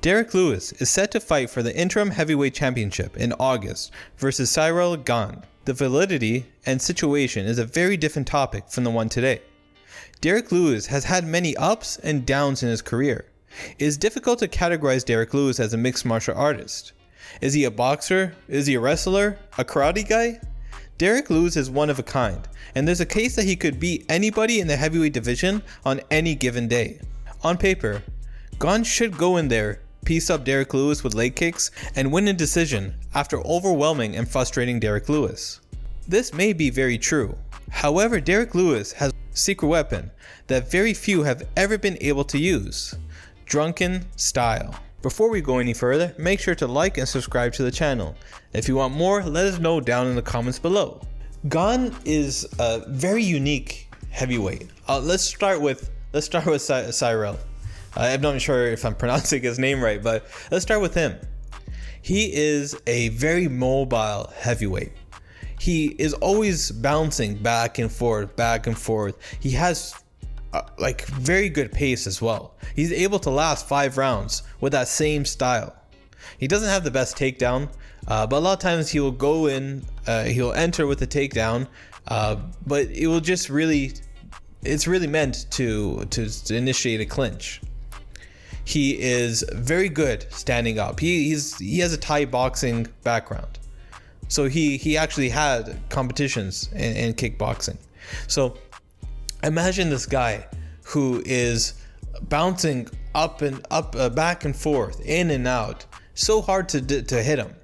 Derrick Lewis is set to fight for the interim heavyweight championship in August versus Ciryl Gane. The validity and situation is a very different topic from the one today. Derrick Lewis has had many ups and downs in his career. It is difficult to categorize Derrick Lewis as a mixed martial artist. Is he a boxer? Is he a wrestler? A karate guy? Derrick Lewis is one of a kind, and there's a case that he could beat anybody in the heavyweight division on any given day. On paper, Gane should go in there, piece up Derrick Lewis with leg kicks, and win a decision after overwhelming and frustrating Derrick Lewis. This may be very true. However, Derrick Lewis has a secret weapon that very few have ever been able to use: drunken style. Before we go any further, make sure to like and subscribe to the channel. If you want more, let us know down in the comments below. Gane is a very unique heavyweight. Let's start with Ciryl. I'm not sure if I'm pronouncing his name right, but let's start with him. He is a very mobile heavyweight. He is always bouncing back and forth, back and forth. He has very good pace as well. He's able to last 5 rounds with that same style. He doesn't have the best takedown, but a lot of times he will go in, he'll enter with a takedown, but it will just it's really meant to initiate a clinch. He is very good standing up. He has a Thai boxing background, so he actually had competitions in kickboxing. So imagine this guy who is bouncing up and up, back and forth, in and out. So hard to hit him.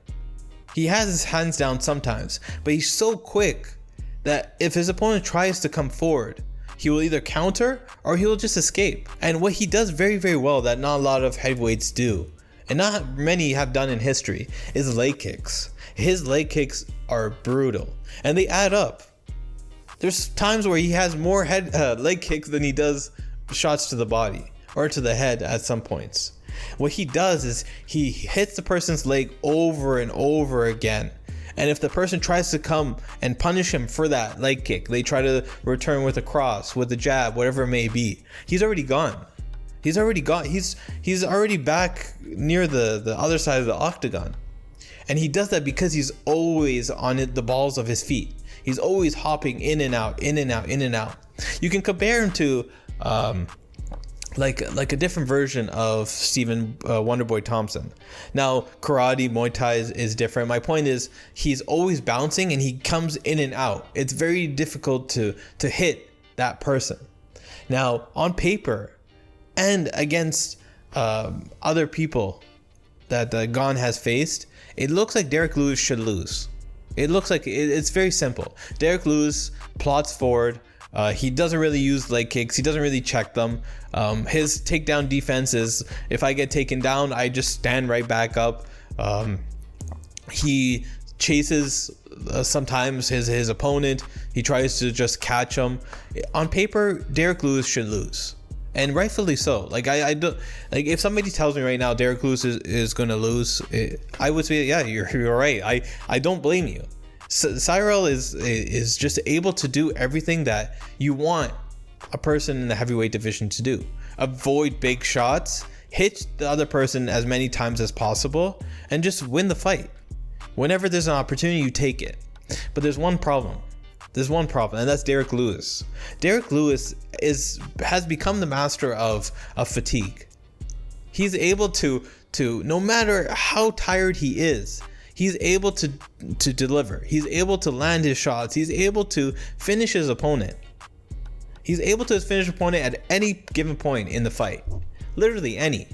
He has his hands down sometimes, but he's so quick that if his opponent tries to come forward, he will either counter or he will just escape. And what he does very, very well that not a lot of heavyweights do, and not many have done in history, is leg kicks. His leg kicks are brutal, and they add up. There's times where he has more leg kicks than he does shots to the body or to the head at some points. What he does is he hits the person's leg over and over again. And if the person tries to come and punish him for that leg kick, they try to return with a cross, with a jab, whatever it may be, he's already gone. He's already gone. He's already back near the other side of the octagon. And he does that because he's always on the balls of his feet. He's always hopping in and out, in and out, in and out. You can compare him to like a different version of Stephen Wonderboy Thompson. Now, karate, Muay Thai is different. My point is he's always bouncing and he comes in and out. It's very difficult to hit that person. Now, on paper and against other people that Gane has faced, it looks like Derrick Lewis should lose. It looks like it's very simple. Derrick Lewis plots forward. He doesn't really use leg kicks. He doesn't really check them. His takedown defense is, if I get taken down, I just stand right back up. He chases sometimes his opponent. He tries to just catch him. On paper, Derrick Lewis should lose, and rightfully so. I don't like, if somebody tells me right now Derrick Lewis is going to lose, I would say, yeah, you're right. I don't blame you. Ciryl is just able to do everything that you want a person in the heavyweight division to do. Avoid big shots, hit the other person as many times as possible, and just win the fight. Whenever there's an opportunity, you take it. But there's one problem. And that's Derrick Lewis. Derrick Lewis has become the master of fatigue. He's able to no matter how tired he is, he's able to deliver. He's able to land his shots. He's able to finish his opponent. He's able to finish his opponent at any given point in the fight. Literally any.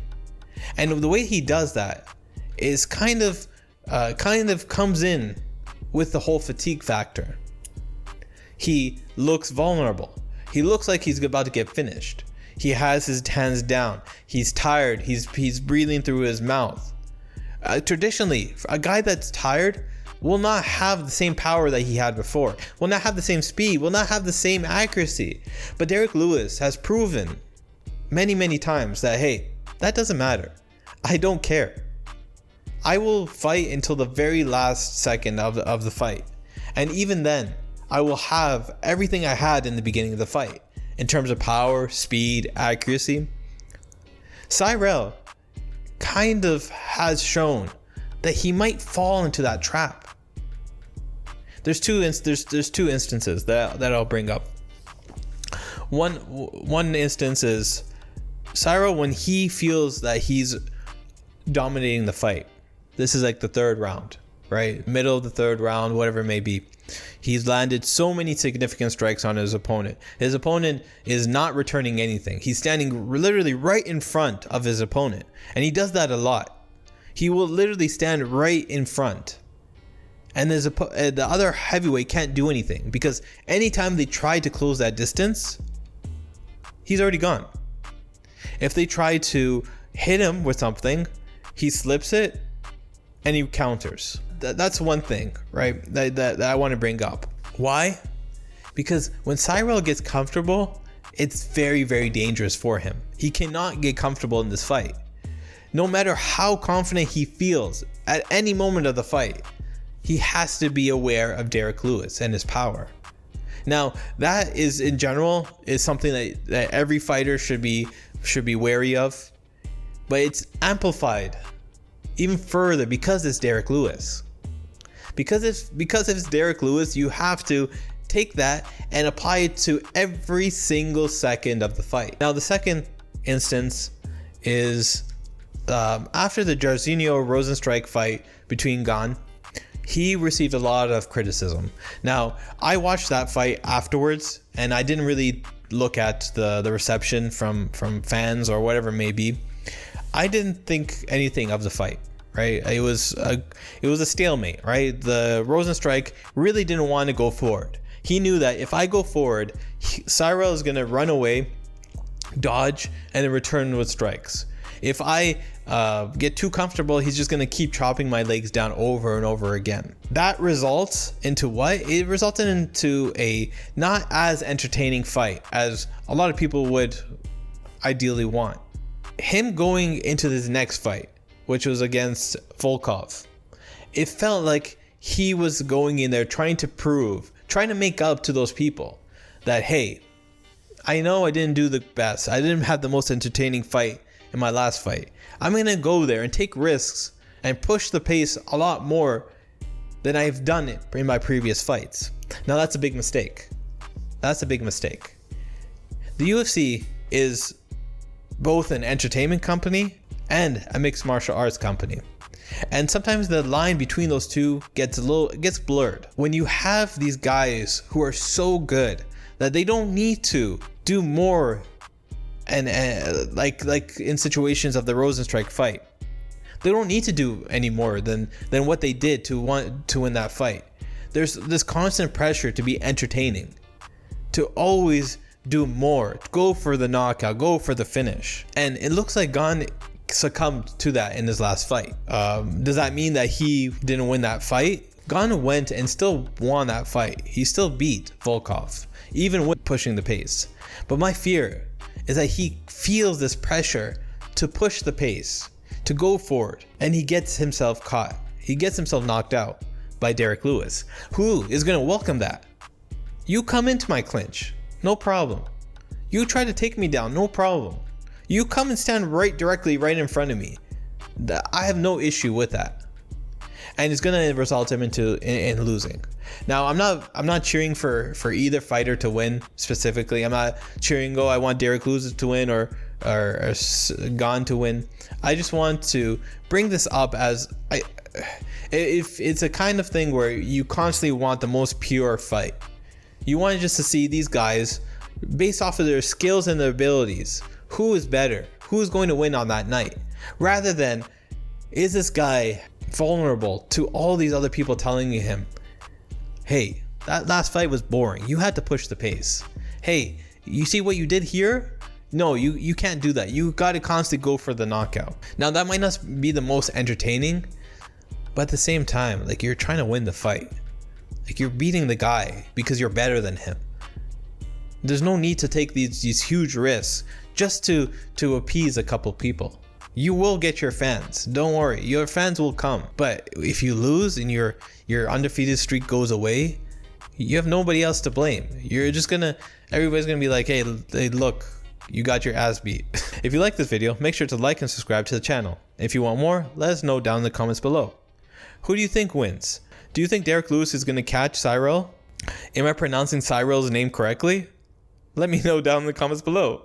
And the way he does that is kind of comes in with the whole fatigue factor. He looks vulnerable. He looks like he's about to get finished. He has his hands down. He's tired. He's breathing through his mouth. Traditionally, a guy that's tired will not have the same power that he had before, will not have the same speed, will not have the same accuracy. But Derrick Lewis has proven many, many times that, hey, that doesn't matter. I don't care. I will fight until the very last second of the fight. And even then, I will have everything I had in the beginning of the fight in terms of power, speed, accuracy. Ciryl kind of has shown that he might fall into that trap. There's two instances that I'll bring up. One instance is Ciryl when he feels that he's dominating the fight. This is like the third round, right? Middle of the third round, whatever it may be. He's landed so many significant strikes on his opponent. His opponent is not returning anything. He's standing literally right in front of his opponent. And he does that a lot. He will literally stand right in front. And the other heavyweight can't do anything because anytime they try to close that distance, he's already gone. If they try to hit him with something, he slips it and he counters. That's one thing, right? That I want to bring up. Why? Because when Ciryl gets comfortable, it's very, very dangerous for him. He cannot get comfortable in this fight. No matter how confident he feels at any moment of the fight, he has to be aware of Derrick Lewis and his power. Now, that is in general is something that every fighter should be wary of, but it's amplified even further because it's Derrick Lewis. Because it's Derrick Lewis, you have to take that and apply it to every single second of the fight. Now, the second instance is after the Jairzinho Rozenstruik fight between Gane. He received a lot of criticism. Now, I watched that fight afterwards, and I didn't really look at the reception from fans or whatever it may be. I didn't think anything of the fight, right? It was a stalemate, right? The Rozenstruik really didn't want to go forward. He knew that if I go forward, Ciryl is going to run away, dodge, and then return with strikes. If I get too comfortable, he's just going to keep chopping my legs down over and over again. That results into what? It resulted into a not as entertaining fight as a lot of people would ideally want. Him going into this next fight, which was against Volkov, it felt like he was going in there trying to make up to those people that, hey, I know I didn't do the best. I didn't have the most entertaining fight in my last fight. I'm going to go there and take risks and push the pace a lot more than I've done it in my previous fights. Now, that's a big mistake. That's a big mistake. The UFC is both an entertainment company and a mixed martial arts company. And sometimes the line between those two gets blurred. When you have these guys who are so good that they don't need to do more, and like in situations of the Rozenstruik fight, they don't need to do any more than what they did to win that fight. There's this constant pressure to be entertaining, to always do more, go for the knockout, go for the finish. And it looks like Gane succumbed to that in his last fight. Does that mean that he didn't win that fight? Gane went and still won that fight. He still beat Volkov, even with pushing the pace. But my fear is that he feels this pressure to push the pace, to go forward, and he gets himself caught. He gets himself knocked out by Derrick Lewis, who is going to welcome that. You come into my clinch, no problem. You try to take me down, no problem. You come and stand directly right in front of me. I have no issue with that. And it's going to result him in losing. Now, I'm not cheering for either fighter to win specifically. I'm not cheering, I want Derrick Lewis to win or Gane to win. I just want to bring this up as if it's a kind of thing where you constantly want the most pure fight. You want just to see these guys based off of their skills and their abilities. Who is better? Who is going to win on that night? Rather than, is this guy vulnerable to all these other people telling him, hey, that last fight was boring. You had to push the pace. Hey, you see what you did here? No, you can't do that. You got to constantly go for the knockout. Now, that might not be the most entertaining, but at the same time, like, you're trying to win the fight. Like, you're beating the guy because you're better than him. There's no need to take these huge risks just to appease a couple people. You will get your fans. Don't worry. Your fans will come. But if you lose and your undefeated streak goes away, you have nobody else to blame. Everybody's gonna be like, hey, look, you got your ass beat. If you like this video, make sure to like and subscribe to the channel. If you want more, let us know down in the comments below. Who do you think wins? Do you think Derrick Lewis is going to catch Ciryl? Am I pronouncing Cyryl's name correctly? Let me know down in the comments below.